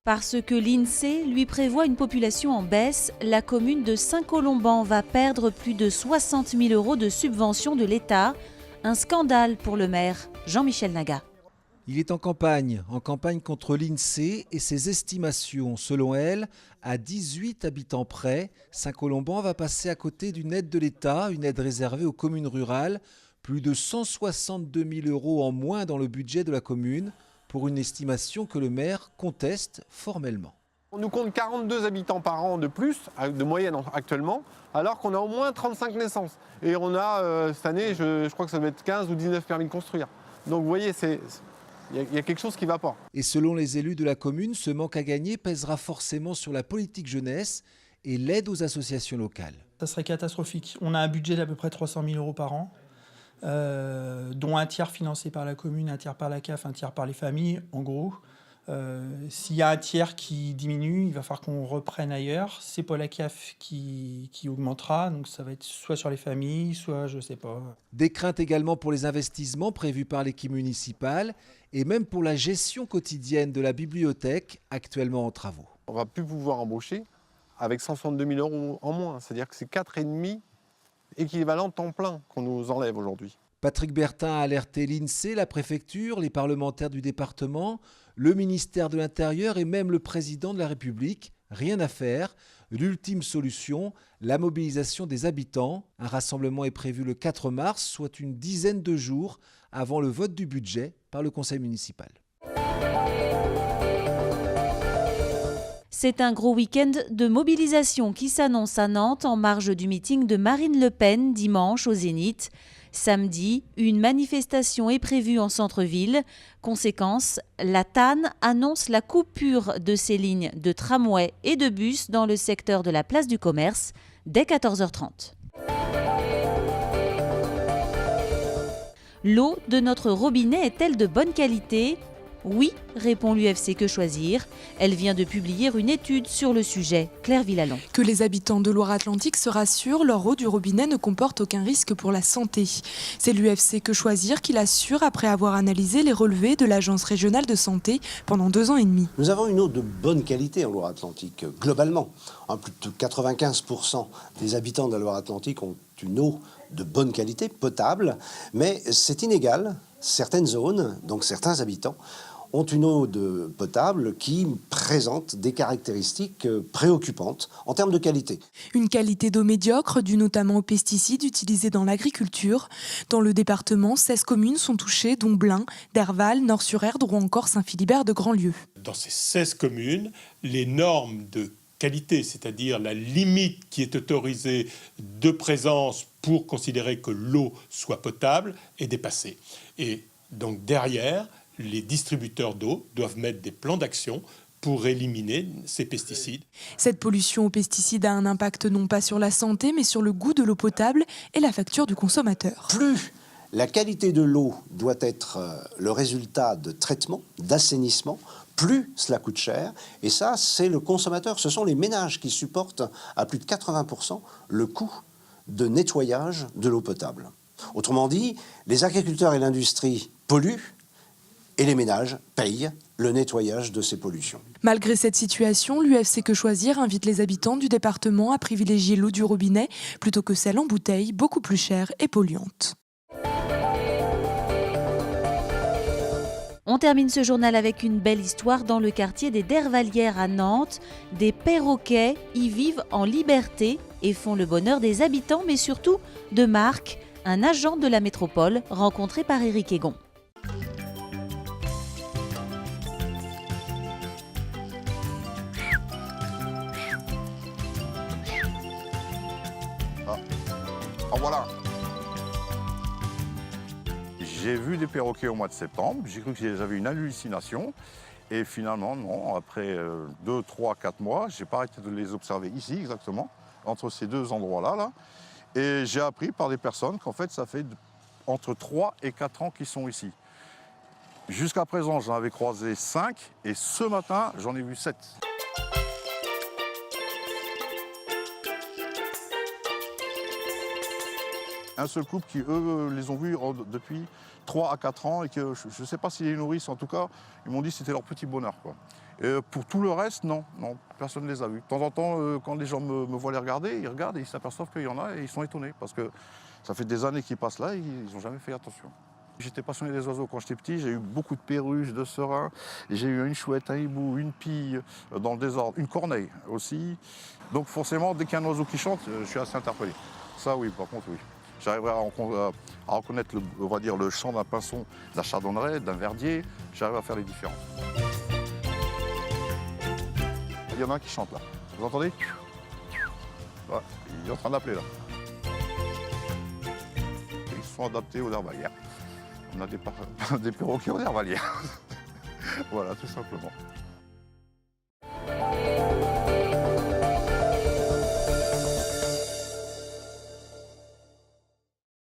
Parce que l'INSEE lui prévoit une population en baisse, la commune de Saint-Colomban va perdre plus de 60 000 € de subventions de l'État. Un scandale pour le maire, Jean-Michel Naga. Il est en campagne contre l'INSEE et ses estimations. Selon elle, à 18 habitants près, Saint-Colomban va passer à côté d'une aide de l'État, une aide réservée aux communes rurales, plus de 162 000 € en moins dans le budget de la commune, pour une estimation que le maire conteste formellement. On nous compte 42 habitants par an de plus, de moyenne actuellement, alors qu'on a au moins 35 naissances. Et on a, cette année, je crois que ça va être 15 ou 19 permis de construire. Donc vous voyez, il y a quelque chose qui ne va pas. Et selon les élus de la commune, ce manque à gagner pèsera forcément sur la politique jeunesse et l'aide aux associations locales. Ça serait catastrophique. On a un budget d'à peu près 300 000 € par an, dont un tiers financé par la commune, un tiers par la CAF, un tiers par les familles, en gros. S'il y a un tiers qui diminue, il va falloir qu'on reprenne ailleurs. C'est pas la CAF qui augmentera, donc ça va être soit sur les familles, soit je sais pas. Des craintes également pour les investissements prévus par l'équipe municipale et même pour la gestion quotidienne de la bibliothèque actuellement en travaux. On ne va plus pouvoir embaucher avec 162 000 € en moins. C'est-à-dire que c'est 4,5 équivalent temps plein qu'on nous enlève aujourd'hui. Patrick Bertin a alerté l'INSEE, la préfecture, les parlementaires du département, le ministère de l'Intérieur et même le président de la République. Rien à faire. L'ultime solution, la mobilisation des habitants. Un rassemblement est prévu le 4 mars, soit une dizaine de jours avant le vote du budget par le conseil municipal. C'est un gros week-end de mobilisation qui s'annonce à Nantes en marge du meeting de Marine Le Pen dimanche au Zénith. Samedi, une manifestation est prévue en centre-ville. Conséquence, la TAN annonce la coupure de ses lignes de tramway et de bus dans le secteur de la place du Commerce dès 14h30. L'eau de notre robinet est-elle de bonne qualité ? Oui, répond l'UFC Que Choisir. Elle vient de publier une étude sur le sujet. Claire Villalon. Que les habitants de Loire-Atlantique se rassurent, leur eau du robinet ne comporte aucun risque pour la santé. C'est l'UFC Que Choisir qui l'assure après avoir analysé les relevés de l'Agence régionale de santé pendant 2 ans et demi. Nous avons une eau de bonne qualité en Loire-Atlantique, globalement. Plus de 95% des habitants de la Loire-Atlantique ont une eau de bonne qualité, potable, mais c'est inégal. Certaines zones, donc certains habitants, ont une eau potable qui présente des caractéristiques préoccupantes en termes de qualité. Une qualité d'eau médiocre due notamment aux pesticides utilisés dans l'agriculture. Dans le département, 16 communes sont touchées, dont Blain, Derval, Nord-sur-Erdre ou encore Saint-Philibert de Grandlieu. Dans ces 16 communes, les normes de qualité, c'est-à-dire la limite qui est autorisée de présence pour considérer que l'eau soit potable, est dépassée. Et donc derrière, les distributeurs d'eau doivent mettre des plans d'action pour éliminer ces pesticides. Cette pollution aux pesticides a un impact non pas sur la santé, mais sur le goût de l'eau potable et la facture du consommateur. Plus la qualité de l'eau doit être le résultat de traitement, d'assainissement, plus cela coûte cher. Et ça, c'est le consommateur. Ce sont les ménages qui supportent à plus de 80% le coût de nettoyage de l'eau potable. Autrement dit, les agriculteurs et l'industrie polluent et les ménages payent le nettoyage de ces pollutions. Malgré cette situation, l'UFC Que Choisir invite les habitants du département à privilégier l'eau du robinet plutôt que celle en bouteille, beaucoup plus chère et polluante. On termine ce journal avec une belle histoire dans le quartier des Dervalières à Nantes. Des perroquets y vivent en liberté et font le bonheur des habitants, mais surtout de Marc, un agent de la métropole rencontré par Éric Egon. Voilà. J'ai vu des perroquets au mois de septembre, j'ai cru que j'avais une hallucination. Et finalement, non, après 2, 3, 4 mois, je n'ai pas arrêté de les observer ici exactement, entre ces 2 endroits-là. Là. Et j'ai appris par des personnes qu'en fait, ça fait entre 3 et 4 ans qu'ils sont ici. Jusqu'à présent, j'en avais croisé 5 et ce matin, j'en ai vu 7. Un seul couple qui, eux, les ont vus depuis 3 à 4 ans et que je ne sais pas s'ils les nourrissent, en tout cas, ils m'ont dit que c'était leur petit bonheur, quoi. Et pour tout le reste, non, personne ne les a vus. De temps en temps, quand les gens me voient les regarder, ils regardent et ils s'aperçoivent qu'il y en a et ils sont étonnés parce que ça fait des années qu'ils passent là et ils n'ont jamais fait attention. J'étais passionné des oiseaux quand j'étais petit, j'ai eu beaucoup de perruches, de serins, j'ai eu une chouette, un hibou, une pie dans le désordre, une corneille aussi. Donc forcément, dès qu'il y a un oiseau qui chante, je suis assez interpellé. Ça oui, par contre oui. J'arriverai à reconnaître on va dire, le chant d'un pinson, d'un chardonneret, d'un verdier, j'arrive à faire les différences. Il y en a un qui chante là, vous entendez? Ouais, il est en train d'appeler là. Ils sont adaptés aux herbalières. On a des perroquets aux herbalières. Voilà, tout simplement.